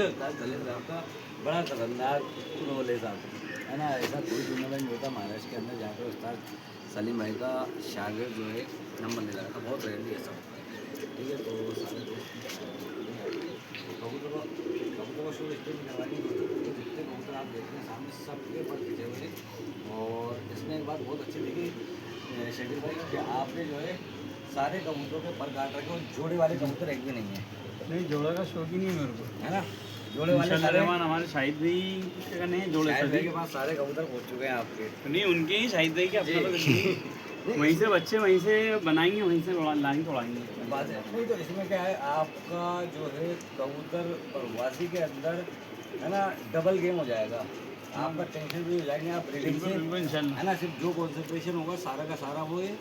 उस्ताद सलीम साहब का बड़ा खतरनाक रोल है साहब, है ना। ऐसा कोई टूर्नामेंट होता महाराष्ट्र के अंदर जहाँ पे उस्ताद सलीम भाई का शागिर्द जो है नंबर ले रहा था, बहुत रेयरली ऐसा होता है। ठीक है, तो सारे दोस्त कबूतर को शो स्टेज में करवानी होती है, तो जितने कबूतर आप देख रहे हैं सामने सबके पर खिंचे हुए हैं। और इसमें एक बात बहुत अच्छी लगी शकील भाई कि आपने जो है सारे कबूतरों के पर काट रखे और जोड़े वाले कबूतर एक भी नहीं है। नहीं, जोड़ा का शौक ही नहीं है मेरे को, है ना। जोड़े वाले सारे हमारे शाहिद भाई का नहीं, जोड़े शाहिद भाई सभी के पास सारे कबूतर पहुंच चुके हैं आपके। नहीं, उनके ही शाहिद भाई के अपना तो वहीं से बच्चे वहीं से बनाएंगे, वहीं से लाएंगे तोड़ाएंगे। बात है नहीं, तो इसमें क्या है आपका जो है कबूतर प्रवासी के अंदर, है ना, डबल गेम हो जाएगा। आपका टेंशन भी हो जाएंगे, आप ब्रीडिंग से, है ना, सिर्फ जो कॉन्सेंट्रेशन होगा सारा का सारा वो है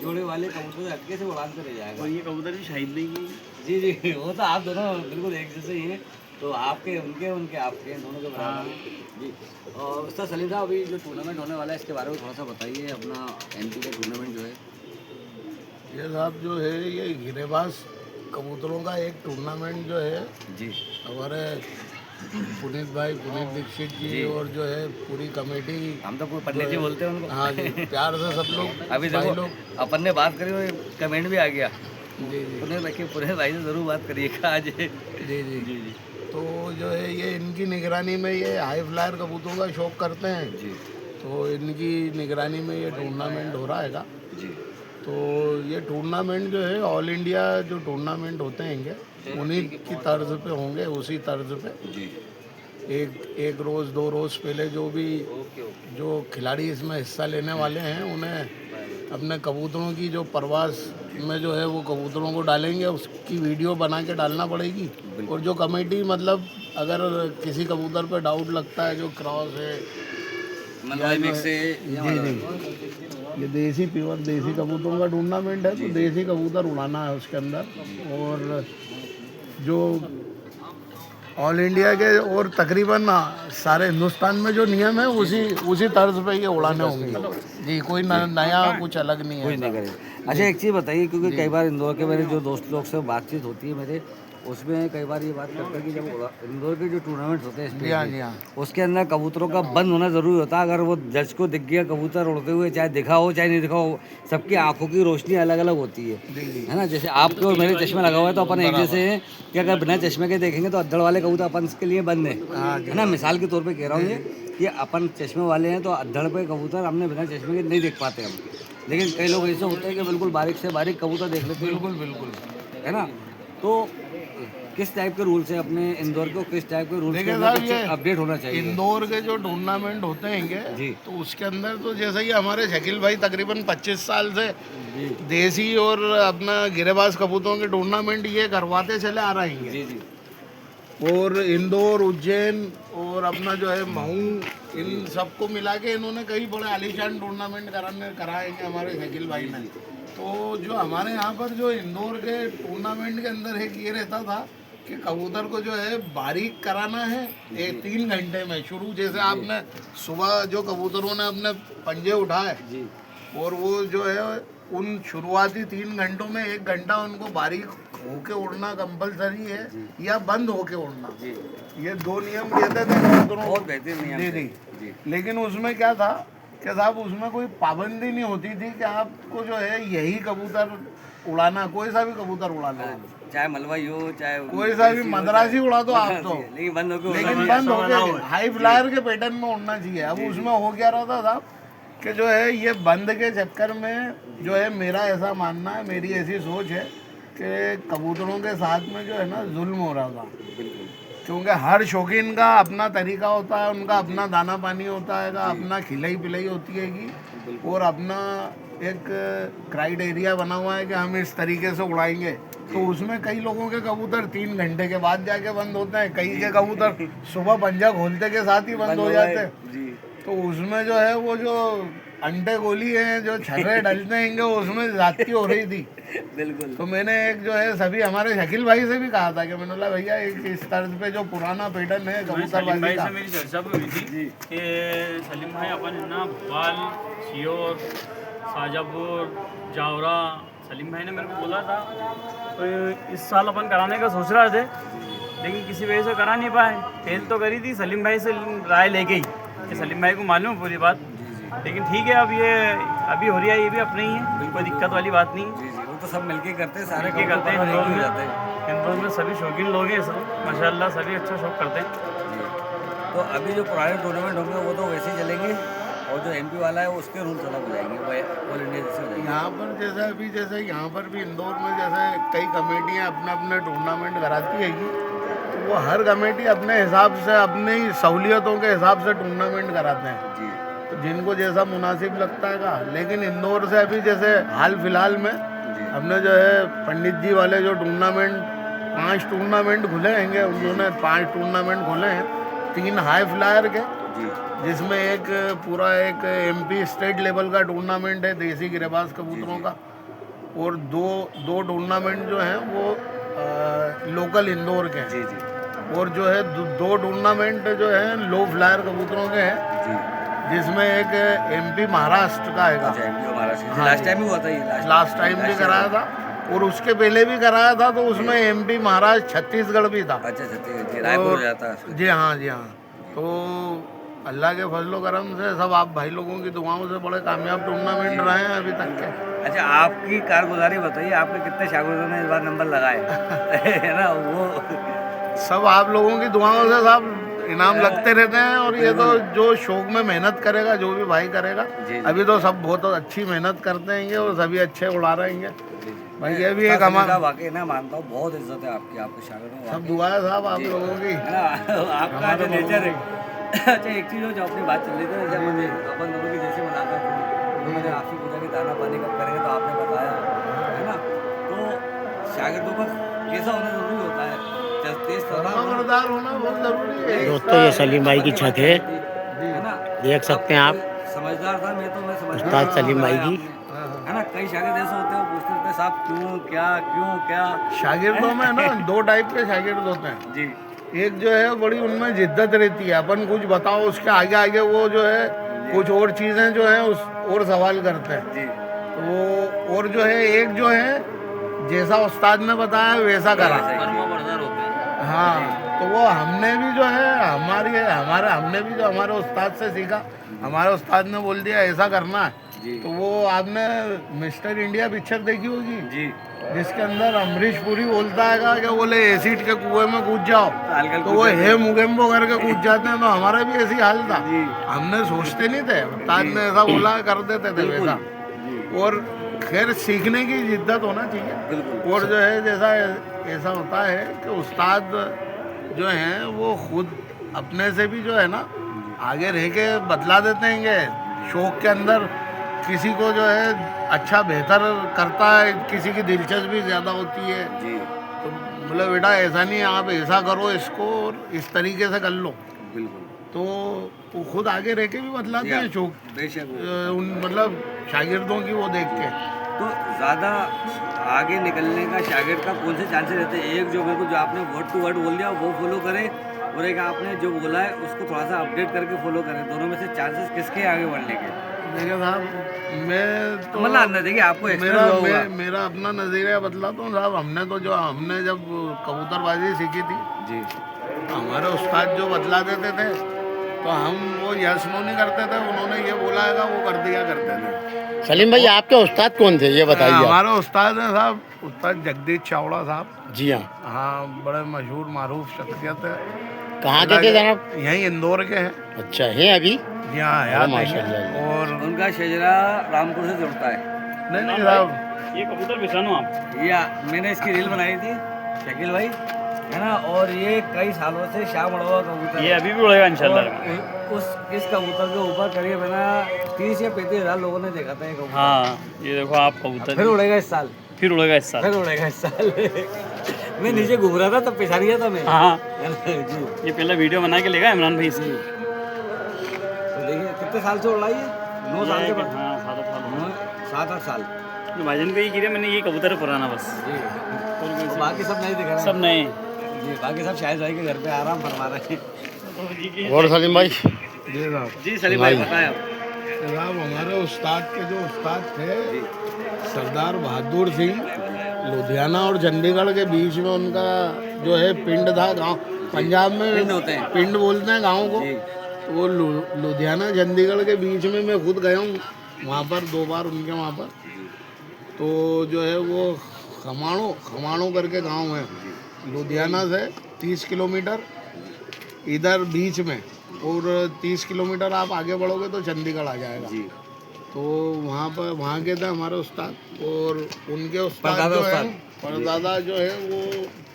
जोड़े वाले कबूतर हटके से उड़ान पे रह जाएगा। और ये कबूतर भी शाहिद भाई की। जी जी, वो तो आप दोनों बिल्कुल एक जैसे ही हैं, तो आपके उनके उनके आपके दोनों के बराबर हैं। जी। और उस्ताद सलीम साहब, अभी जो टूर्नामेंट होने वाला है इसके बारे में थोड़ा सा बताइए, अपना एमपी का टूर्नामेंट जो है। ये साहब जो है ये गिरेबाज कबूतरों का एक टूर्नामेंट जो है जी हमारे पुनीत दीक्षित जी और जो है पूरी कमेटी, हम तो कोई पंडित जी बोलते हैं उनको। हाँ जी, प्यार से सब लोग अभी भाई देखो लोग। अपन ने बात करी और कमेंट भी आ गया। जी जी पुनीत भाई से ज़रूर बात करिएगा आज। जी जी जी जी तो जो है ये इनकी निगरानी में ये हाई फ्लायर कबूतरों का शौक करते हैं, जी तो इनकी निगरानी में ये टूर्नामेंट हो रहा है। जी। तो ये टूर्नामेंट जो है ऑल इंडिया जो टूर्नामेंट होते हैं उन्हीं की तर्ज पे होंगे, उसी तर्ज पे जी। एक रोज़ 2 रोज़ पहले जो भी ओके ओके। जो खिलाड़ी इसमें हिस्सा लेने वाले हैं उन्हें अपने कबूतरों की जो प्रवास में जो है वो कबूतरों को डालेंगे, उसकी वीडियो बना के डालना पड़ेगी। और जो कमेटी मतलब अगर किसी कबूतर पे डाउट लगता है जो क्रॉस है जी जी, ये देसी प्योर देसी कबूतरों का टूर्नामेंट है, तो देसी कबूतर उड़ाना है उसके अंदर। और जो ऑल इंडिया के और तकरीबन सारे हिंदुस्तान में जो नियम है उसी तर्ज पे ये उड़ाने होंगे जी, कोई नया कुछ अलग नहीं है। कुछ नहीं करेगा। अच्छा, एक चीज़ बताइए, क्योंकि कई बार इंदौर के मेरे जो दोस्त लोग से बातचीत होती है मेरे, उसमें कई बार ये बात करते हैं कि जब इंदौर के जो टूर्नामेंट होते हैं जी हाँ जी हाँ, उसके अंदर कबूतरों का बंद होना ज़रूरी होता है। अगर वो जज को दिख गया कबूतर उड़ते हुए, चाहे दिखा हो चाहे नहीं दिखा हो, सबकी आंखों की रोशनी अलग अलग होती है ना। जैसे आपके और मेरे चश्मे लगा हुआ है तो अपन एक जैसे हैं कि अगर बिना चश्मे के देखेंगे तो अद्दड़ वाले कबूतर अपन के लिए बंद है ना। मिसाल के तौर पर कह रहा हूँ ये कि अपन चश्मे वाले हैं तो अद्दड़ पे कबूतर हमने बिना चश्मे के नहीं देख पाते हम। लेकिन कई लोग ऐसे होते हैं कि बिल्कुल बारीक से बारीक कबूतर देख लेते हैं। बिल्कुल है ना। तो किस टाइप के रूल्स हैं अपने इंदौर को, किस टाइप के रूल्स देखिए साहब, ये अपडेट होना चाहिए इंदौर के जो टूर्नामेंट होते हैं जी। तो उसके अंदर तो जैसे ही हमारे शकील भाई तकरीबन 25 साल से जी देसी और अपना गिरेबाज कबूतरों के टूर्नामेंट ये करवाते चले आ रहे हैं। जी जी और इंदौर, उज्जैन और अपना जो है महू, इन सबको मिला के इन्होंने कई बड़े आलीशान टूर्नामेंट कराए हैं हमारे शकील भाई ने। तो जो हमारे यहाँ पर जो इंदौर के टूर्नामेंट के अंदर एक ये रहता था कि कबूतर को जो है बारीक कराना है 3 घंटे में शुरू। जैसे आपने सुबह जो कबूतरों ने अपने पंजे उठाए जी और वो जो है उन शुरुआती 3 घंटों में 1 घंटा उनको बारीक होके उड़ना कंपलसरी है या बंद होके उड़ना। जी। ये 2 नियम कहते थे कबूतरों बहुत बेहतरीन नियम जी थे। जी। लेकिन उसमें क्या था कि साहब उसमें कोई पाबंदी नहीं होती थी कि आपको जो है यही कबूतर उड़ाना, कोई सा भी कबूतर उड़ा लो, चाहे मलवाई हो चाहे कोई सा भी मद्रासी उड़ा दो आप तो, लेकिन बंद होके लेकिन बंद होके हाई फ्लायर के पैटर्न में उड़ना चाहिए। अब उसमें हो क्या रहा था साहब कि जो है ये बंद के चक्कर में जो है मेरा ऐसा मानना है, मेरी ऐसी सोच है कि कबूतरों के साथ में जो है ना जुल्म हो रहा था। क्योंकि हर शौकीन का अपना तरीका होता है, उनका अपना दाना पानी होता है, अपना खिलाई पिलाई होती है कि और अपना एक क्राइटेरिया बना हुआ है कि हम इस तरीके से उड़ाएंगे। तो उसमें कई लोगों के कबूतर 3 घंटे के बाद जाके बंद होते हैं, कई के कबूतर सुबह पंजा खोलते के साथ ही बंद हो जाते हैं। तो उसमें जो है वो जो अंडे गोली हैं जो छर्रे डलते हैं उसमें जाती हो रही थी। बिल्कुल। तो मैंने एक जो है सभी हमारे शकील भाई से भी कहा था कि मैंने बोला भैया इस तर्ज पे जो पुराना पैटर्न है कबूतरबाजी का, मेरी चर्चा भी हुई थी कि सलीम भाई अपन है ना भोपाल, सीहोर, शाजापुर, जावरा, सलीम भाई ने मेरे को बोला था तो इस साल अपन कराने का सोच रहे थे। लेकिन किसी वजह से करा नहीं पाए। पहल तो करी थी, सलीम भाई से राय लेके ही कि सलीम भाई को मालूम है पूरी बात। लेकिन ठीक है, अब ये अभी हो रही है, ये भी अपने ही है, कोई दिक्कत वाली बात नहीं है। जी जी, वो तो सब मिलके करते हैं, सारे मिलके करते हैं। हो जाते हैं। हिंदुओं में सभी शौकीन लोग हैं सब माशाल्लाह, सभी अच्छा शौक करते हैं। जी। तो अभी जो पुराने टूर्नामेंट होंगे वो तो वैसे ही चलेंगे, और जो एमपी वाला है उसके रूल्स अलग हो जाएंगे, वो ऑल इंडिया जैसे हो जाएंगे। यहाँ पर जैसे अभी जैसे यहाँ पर भी इंदौर में जैसे कई कमेटियाँ अपने अपने टूर्नामेंट कराती है, तो वो हर कमेटी अपने हिसाब से अपनी सहूलियतों के हिसाब से टूर्नामेंट कराते हैं। जी तो जिनको जैसा मुनासिब लगता है का। लेकिन इंदौर से अभी जैसे हाल फिलहाल में हमने जो है पंडित जी वाले जो टूर्नामेंट 5 टूर्नामेंट खुले हैंगे, उन्होंने 5 टूर्नामेंट खोले हैं, 3 हाई फ्लायर के, जी जिसमें एक पूरा एक एमपी स्टेट लेवल का टूर्नामेंट है देसी गिरेबाज कबूतरों का, और दो टूर्नामेंट जो हैं वो लोकल इंदौर के हैं। जी जी और जो है 2 टूर्नामेंट जो है लो फ्लायर कबूतरों के हैं, जी। जिसमें एक एमपी महाराष्ट्र का है। अच्छा, एमपी महाराष्ट्र हाँ लास्ट जी। टाइम ही हुआ था ये, लास्ट टाइम भी कराया था, और उसके पहले भी कराया था, तो उसमें एमपी महाराष्ट्र छत्तीसगढ़ भी था। अच्छा छत्तीसगढ़ जी, रायपुर हो जाता है। जी हाँ जी हाँ। तो अल्लाह के फजलो करम से सब आप भाई लोगों की दुआओं से बड़े कामयाब टूर्नामेंट रहे हैं अभी तक के। अच्छा, आपकी कारगुजारी बताइए, आपने कितने शागिर्दों ने इस बार नंबर लगाए है ना? वो सब आप लोगों की दुआओं से सब इनाम लगते रहते हैं, और ये तो जो शौक में मेहनत करेगा, जो भी भाई करेगा, जी। अभी तो सब बहुत अच्छी मेहनत करते हैं और सभी अच्छे उड़ा रहे हैं भाई। ये भी एक हमारा वाकई ना मानता हूँ, बहुत इज्जत है आपकी, आपके शागिर्दों में सब दुआ है साहब आप लोगों की, है ना? आपका जो नेचर है। अच्छा, एक चीज़ हो जो अपनी बात चल रही थी, जब मुझे अपन दोनों की जैसे मुलाकात हुई तो मैंने आपसे पूछा कि दाना पानी कब करेंगे, तो आपने बताया, है ना? तो शागिर्दों का कैसा होना जरूरी होता है, तेज खबरदार होना बहुत जरूरी है। दोस्तों ये सलीम भाई की छत है, है ना? देख सकते हैं आप, समझदार था, मैं समझदार उस्ताद सलीम भाई की। है ना? कई शागिर्द ऐसे होते हैं, पूछते रहते हैं साहब क्यों क्या। शागिर्दों में ना 2 टाइप के शागिर्द होते हैं। जी एक जो है बड़ी उनमें जिद्दत रहती है, अपन कुछ बताओ उसके आगे आगे वो जो है कुछ और चीज़ें जो है उस और सवाल करते हैं। जी। तो वो और जो है एक जो है जैसा उस्ताद ने बताया वैसा करा। हाँ, तो वो हमने भी जो है हमने भी जो हमारे उस्ताद से सीखा, हमारे उस्ताद ने बोल दिया ऐसा करना है। जी। तो वो आपने मिस्टर इंडिया पिक्चर देखी होगी, जी। जिसके अंदर अमरीश पुरी बोलता है कि बोले एसिड के कुएं में कूद जाओ, तो वो हे मुगेम्बो करके कूद जाते हैं। तो हमारा भी ऐसी हाल था, हमने सोचते नहीं थे, उस्ताद ने ऐसा बोला कर देते थे वैसा। और खैर सीखने की जिद्दत होना चाहिए। और जो है जैसा ऐसा होता है कि उस्ताद जो हैं वो खुद अपने से भी जो है ना आगे रह के बतला देते हैं कि शौक के अंदर किसी को जो है अच्छा बेहतर करता है, किसी की दिलचस्पी ज़्यादा होती है। जी। तो बोले बेटा ऐसा नहीं है, आप ऐसा करो इसको और इस तरीके से कर लो। बिल्कुल। तो वो खुद आगे रह के भी बतलाते हैं शौक, बेशक। उन मतलब शागिर्दों की वो देख के। तो ज़्यादा आगे निकलने का शागिर्द का कौन से चांसेस रहते हैं? एक जो मेरे को जो आपने वर्ड टू वर्ड बोल दिया वो फॉलो करे, और एक आपने जो बोला है उसको थोड़ा सा अपडेट करके फॉलो करें। दोनों में से चांसेस किसके आगे बढ़ने के? देखिए साहब, मैं तो मतलब देखिए आपको मेरा अपना नज़रिया बतलाता हूँ साहब। हमने जब कबूतरबाजी सीखी थी जी, हमारे उस्ताद जो बतला देते थे तो हम वो यस नो नहीं करते थे, उन्होंने ये बोला है वो कर दिया करते थे। सलीम भाई आपके उस्ताद कौन थे ये बताइए? हमारे उस्ताद हैं साहब उस्ताद जगदीश चावड़ा साहब। जी हाँ। हाँ, बड़े मशहूर मारूफ शख्सियत है। कहाँ के थे जनाब? यहीं इंदौर के हैं। अच्छा है अभी? जी हाँ, याद माशाल्लाह। है। और उनका शजरा रामपुर से जुड़ता है। नहीं साहब, ये कबूतर बिछानो आप। या मैंने इसकी रील बनाई थी शकील भाई, है ना? और ये कई सालों से शाम उड़ा हुआ कबूतर ये अभी भी उड़ेगा इंशाल्लाह। इस कबूतर के ऊपर करीब है ना 30 या 35 हज़ार लोगों ने देखा था ये कबूतर। हाँ, ये देखो आप कबूतर फिर उड़ेगा इस साल। फिर उड़ेगा इस साल। मैं नीचे घूम रहा था तब पहचान गया था मैं। हाँ, जी। ये पहला वीडियो बना के लेगा इमरान भाई इसकी। तो देखिए कितने साल से उड़ रहा है ये? 9 साल के बाद। हाँ, 7-8 साल। तो भाईजान को ये गिरा मैंने, ये कबूतर है पुराना बस। जी। तो बाकी सब नहीं दिख रहे हैं। सब नए। जी, बाकी सब शाहिद भाई के घर पे आराम फरमा रहे हैं। और सलीम भाई? जी साहब। जी सलीम भाई बताएं आप। साहब हमारे उस्ताद के जो उस्ताद थे सरदार बहादुर सिंह लुधियाना और चंडीगढ़ के बीच में उनका जो है पिंड था गांव। पंजाब में पिंड होते हैं। पिंड बोलते हैं गांव को। जी। तो वो लुधियाना चंडीगढ़ के बीच में मैं खुद गया हूँ वहाँ पर 2 बार उनके वहाँ पर। तो जो है वो खमाणो करके गांव है लुधियाना से 30 किलोमीटर इधर बीच में, और 30 किलोमीटर आप आगे बढ़ोगे तो चंडीगढ़ आ जाएगा। जी। तो वहाँ के थे हमारे उस्ताद, और उनके उस्ताद परदादा जो है उस्ताद। परदादा जो है वो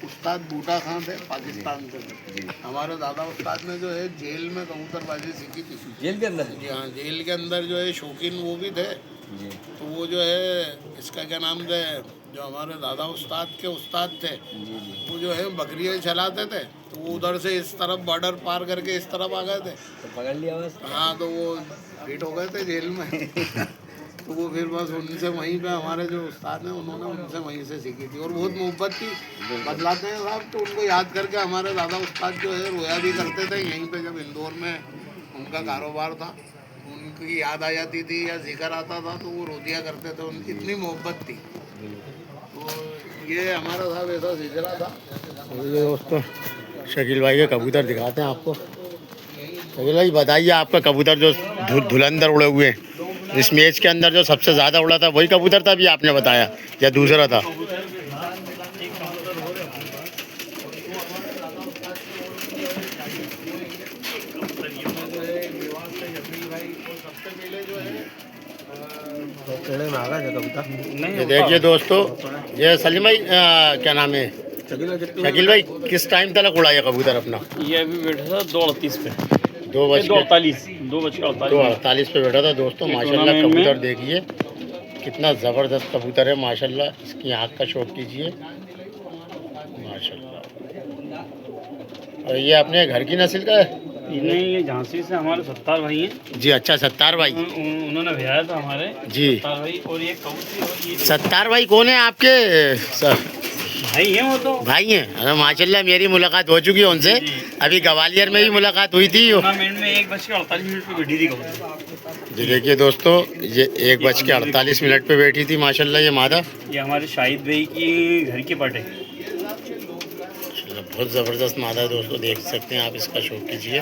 उस्ताद बूटा खां थे, पाकिस्तान से थे। हमारे दादा उस्ताद ने जो है जेल में कबूतरबाजी सीखी थी। जेल के अंदर। जी हाँ, जेल के अंदर जो है शौकीन वो भी थे। जी। तो वो जो है इसका क्या नाम थे, जो हमारे दादा उस्ताद के उस्ताद थे, जी। जी। वो जो है बकरियाँ चलाते थे। तो वो उधर से इस तरफ बॉर्डर पार करके इस तरफ आ गए थे। तो पकड़ लिया बस। हाँ, तो वो फिट हो गए थे जेल में। तो वो फिर बस उनसे वहीं पे हमारे जो उस्ताद हैं उन्होंने उनसे वहीं से सीखी थी, और बहुत मोहब्बत थी। बतलाते हैं साहब, तो उनको याद करके हमारे दादा उस्ताद जो है रोया भी करते थे। यहीं पे जब इंदौर में उनका कारोबार था, उनकी याद आ जाती थी या जिक्र आता था तो वो रो दिया करते थे, उनकी इतनी मोहब्बत थी। तो ये हमारा साहब ऐसा सिलसिला था। ये दोस्तों शकील भाई के कबूतर दिखाते हैं आपको। शकील भाई बताइए, आपका कबूतर जो धुलंधर उड़े हुए हैं, इस मैच के अंदर जो सबसे ज़्यादा उड़ा था वही कबूतर था अभी आपने बताया, या दूसरा था? ये देखिए दोस्तों, ये सलीम भाई क्या नाम है, शकील भाई किस टाइम तक उड़ा ये कबूतर अपना? ये अभी बैठा था 2:38 पे, 2:48 2:48 पे बैठा था। दोस्तों माशाल्लाह कबूतर देखिए कितना ज़बरदस्त कबूतर है माशाल्लाह। इसकी आँख का शौक कीजिए माशाल्लाह। और ये अपने घर की नस्ल का है? नहीं, ये झांसी से हमारे सत्तार भाई हैं जी। अच्छा, सत्तार भाई उन्होंने भेजा था हमारे जी। सत्तार भाई, और ये कबूतरी और ये सत्तार भाई कौन है आपके सर? भाई हैं वो तो। भाई हैं? अरे माशाल्लाह मेरी मुलाकात हो चुकी है उनसे, अभी ग्वालियर में भी मुलाकात हुई थी। टूर्नामेंट में 1:48 पे बैठी थी कबूतर। जी देखिए दोस्तों, ये 1:48 पे बैठी थी माशाल्लाह ये मादा। ये हमारे शाहिद भाई की घर के पट है। बहुत ज़बरदस्त मादा है दोस्तों, देख सकते हैं आप, इसका शौक कीजिए।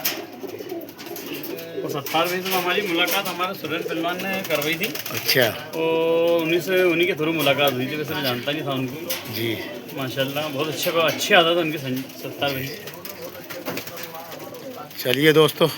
और सत्तार भाई से हमारी मुलाकात हमारे सुरेंद्र फिल्मान ने करवाई थी, अच्छा और उन्हीं के थ्रू मुलाकात हुई थी। वैसे मैं जानता नहीं था उनको। जी। माशाल्लाह बहुत अच्छे आता था उनके सत्तार भाई। चलिए दोस्तों,